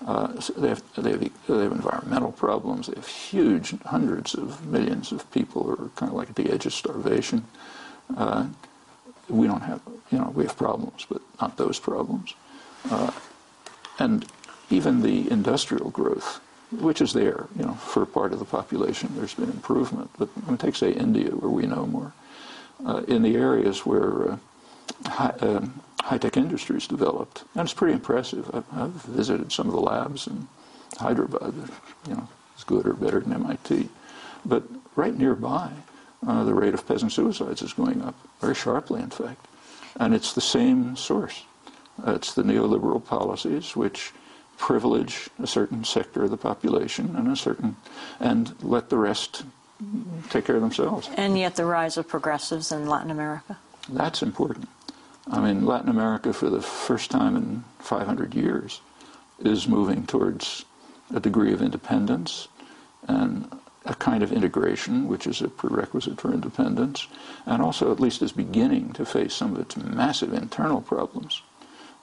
They have environmental problems. They have huge, hundreds of millions of people who are kind of like at the edge of starvation. We don't have, we have problems, but not those problems. And even the industrial growth, which is there, for a part of the population, there's been improvement. But take, say, India, where we know more. In the areas where high-tech industries developed, and it's pretty impressive. I've visited some of the labs in Hyderabad. It's good or better than MIT. But right nearby, the rate of peasant suicides is going up very sharply, in fact. And it's the same source. It's the neoliberal policies which privilege a certain sector of the population and let the rest take care of themselves. And yet the rise of progressives in Latin America? That's important. Latin America, for the first time in 500 years, is moving towards a degree of independence and a kind of integration, which is a prerequisite for independence, and also at least is beginning to face some of its massive internal problems.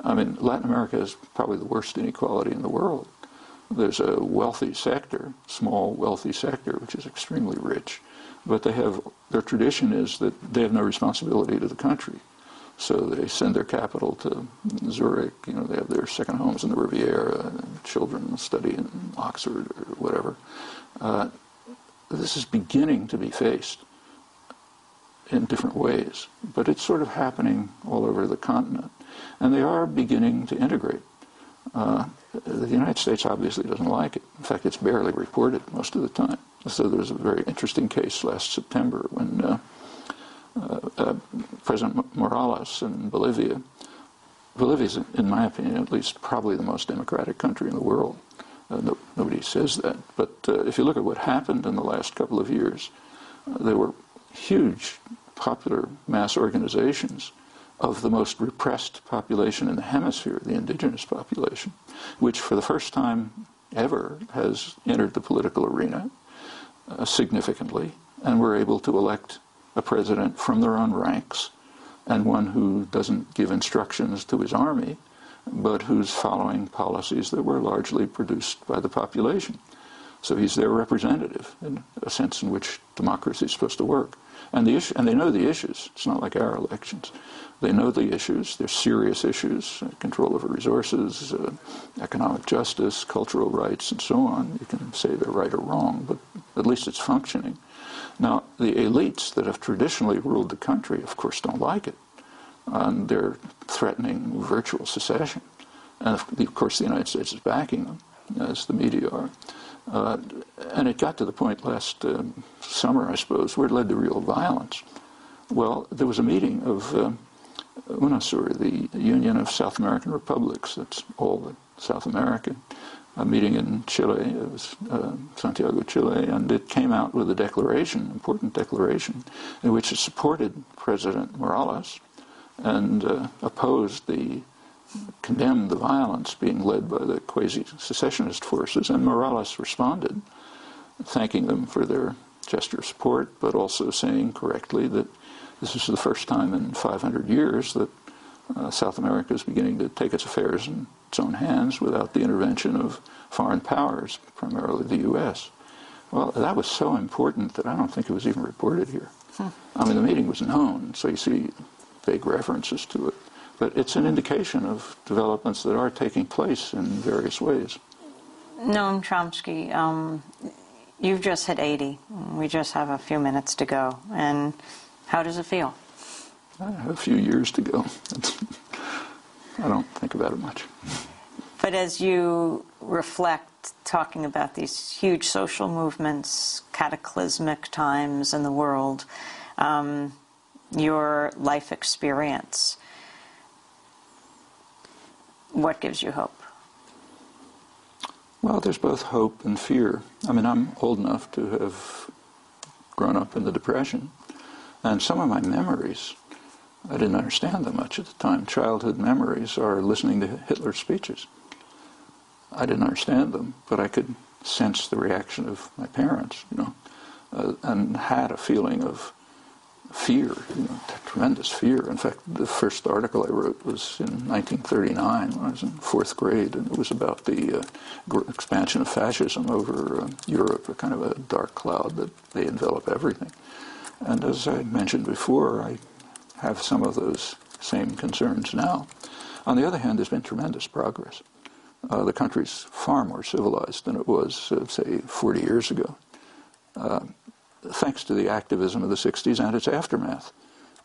Latin America has probably the worst inequality in the world. There's a wealthy sector, small wealthy sector, which is extremely rich, but their tradition is that they have no responsibility to the country. So they send their capital to Zurich, they have their second homes in the Riviera, and children study in Oxford or whatever. This is beginning to be faced in different ways, but it's sort of happening all over the continent. And they are beginning to integrate. The United States obviously doesn't like it. In fact, it's barely reported most of the time. So there was a very interesting case last September when President Morales in Bolivia is, in my opinion at least, probably the most democratic country in the world. Nobody says that. But if you look at what happened in the last couple of years, there were huge popular mass organizations of the most repressed population in the hemisphere, the indigenous population, which for the first time ever has entered the political arena significantly, and were able to elect a president from their own ranks, and one who doesn't give instructions to his army, but who's following policies that were largely produced by the population. So he's their representative, in a sense in which democracy is supposed to work. And they know the issues. It's not like our elections. They know the issues. They're serious issues: control over resources, economic justice, cultural rights, and so on. You can say they're right or wrong, but at least it's functioning. Now, the elites that have traditionally ruled the country, of course, don't like it. And they're threatening virtual secession. And of course, the United States is backing them, as the media are. And it got to the point last summer, I suppose, where it led to real violence. Well, there was a meeting of UNASUR, the Union of South American Republics, that's all of South America, a meeting in Chile, it was Santiago, Chile, and it came out with a declaration, important declaration, in which it supported President Morales and condemned the violence being led by the quasi-secessionist forces, and Morales responded, thanking them for their gesture of support, but also saying correctly that this is the first time in 500 years that South America is beginning to take its affairs in its own hands without the intervention of foreign powers, primarily the U.S. Well, that was so important that I don't think it was even reported here. The meeting was known, so you see vague references to it. But it's an indication of developments that are taking place in various ways. Noam Chomsky, you've just hit 80. We just have a few minutes to go. And how does it feel? I have a few years to go. I don't think about it much. But as you reflect, talking about these huge social movements, cataclysmic times in the world, your life experience, what gives you hope? Well, there's both hope and fear. I'm old enough to have grown up in the Depression, and some of my memories, I didn't understand them much at the time. Childhood memories are listening to Hitler's speeches. I didn't understand them, but I could sense the reaction of my parents, and had a feeling of fear, tremendous fear. In fact, the first article I wrote was in 1939 when I was in fourth grade, and it was about the expansion of fascism over Europe, a kind of a dark cloud that may envelop everything. And as I mentioned before, I have some of those same concerns now. On the other hand, there's been tremendous progress. The country's far more civilized than it was, say, 40 years ago, thanks to the activism of the 60s and its aftermath.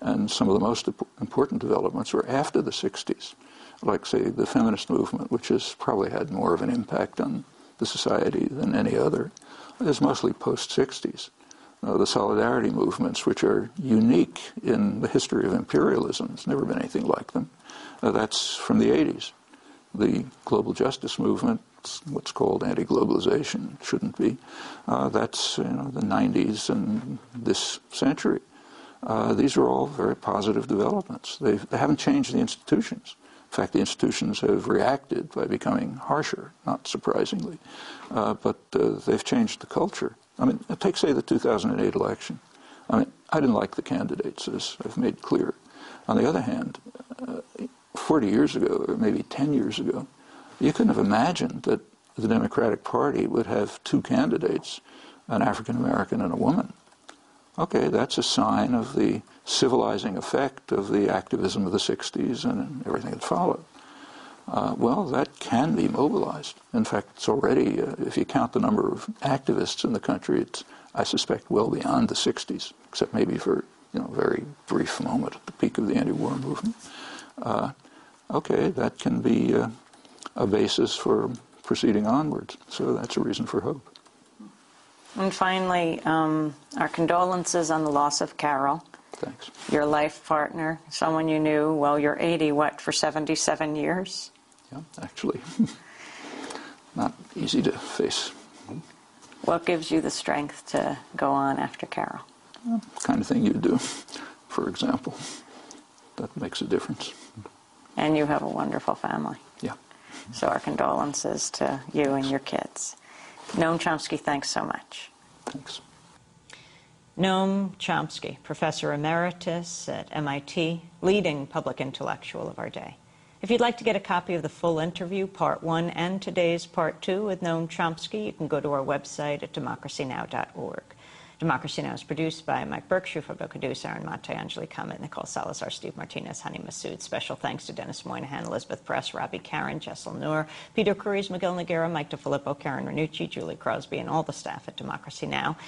And some of the most important developments were after the 60s, like, say, the feminist movement, which has probably had more of an impact on the society than any other, is mostly post-60s. The solidarity movements, which are unique in the history of imperialism, there's never been anything like them, that's from the 80s. The global justice movement, what's called anti-globalization, shouldn't be, that's the 90s and this century. These are all very positive developments. They haven't changed the institutions. In fact, the institutions have reacted by becoming harsher, not surprisingly. But they've changed the culture. I mean, take, say, the 2008 election. I mean, I didn't like the candidates, as I've made clear. On the other hand, 40 years ago, or maybe 10 years ago, you couldn't have imagined that the Democratic Party would have two candidates, an African-American and a woman. Okay, that's a sign of the civilizing effect of the activism of the 60s and everything that followed. Well, that can be mobilized. In fact, it's already, if you count the number of activists in the country, it's, I suspect, well beyond the 60s, except maybe for a very brief moment at the peak of the anti-war movement. Okay, that can be a basis for proceeding onwards. So that's a reason for hope. And finally, our condolences on the loss of Carol. Thanks. Your life partner, someone you knew, well, you're 80, for 77 years? Yeah, actually. Not easy to face. What gives you the strength to go on after Carol? Well, the kind of thing you do, for example. That makes a difference. And you have a wonderful family. Yeah. So our condolences to you and your kids. Noam Chomsky, thanks so much. Thanks. Noam Chomsky, Professor Emeritus at MIT, leading public intellectual of our day. If you'd like to get a copy of the full interview, Part 1 and today's Part 2 with Noam Chomsky, you can go to our website at democracynow.org. Democracy Now! Is produced by Mike Berkshire, Fabio Caduce, Aaron Mate, Angelique Comet, Nicole Salazar, Steve Martinez, Hani Massoud. Special thanks to Dennis Moynihan, Elizabeth Press, Robbie Karen, Jessel Noor, Peter Cruz, Miguel Noguera, Mike DeFilippo, Karen Renucci, Julie Crosby, and all the staff at Democracy Now!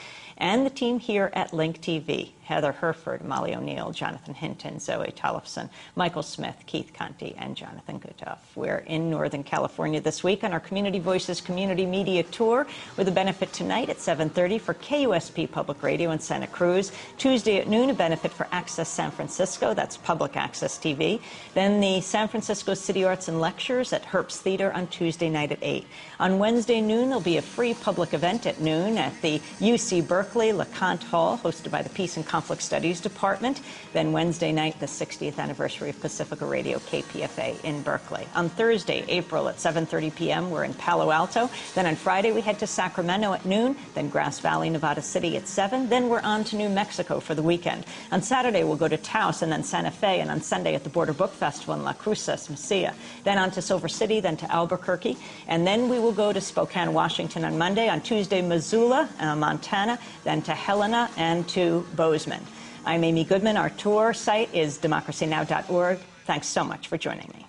And the team here at Link TV, Heather Herford, Molly O'Neill, Jonathan Hinton, Zoe Tollefson, Michael Smith, Keith Conti, and Jonathan Gutoff. We're in Northern California this week on our Community Voices Community Media Tour with a benefit tonight at 7:30 for KUSP Public Radio in Santa Cruz. Tuesday at noon, a benefit for Access San Francisco, that's Public Access TV. Then the San Francisco City Arts and Lectures at Herbst Theater on Tuesday night at 8. On Wednesday noon, there'll be a free public event at noon at the UC Berkeley LeConte Hall, hosted by the Peace and Conflict Studies Department. Then Wednesday night, the 60th anniversary of Pacifica Radio KPFA in Berkeley. On Thursday, April at 7:30 p.m., we're in Palo Alto. Then on Friday, we head to Sacramento at noon, then Grass Valley, Nevada City at 7. Then we're on to New Mexico for the weekend. On Saturday, we'll go to Taos and then Santa Fe, and on Sunday at the Border Book Festival in La Cruces, Mesilla. Then on to Silver City, then to Albuquerque. And then we will go to Spokane, Washington on Monday. On Tuesday, Missoula, Montana, then to Helena and to Bozeman. I'm Amy Goodman. Our tour site is democracynow.org. Thanks so much for joining me.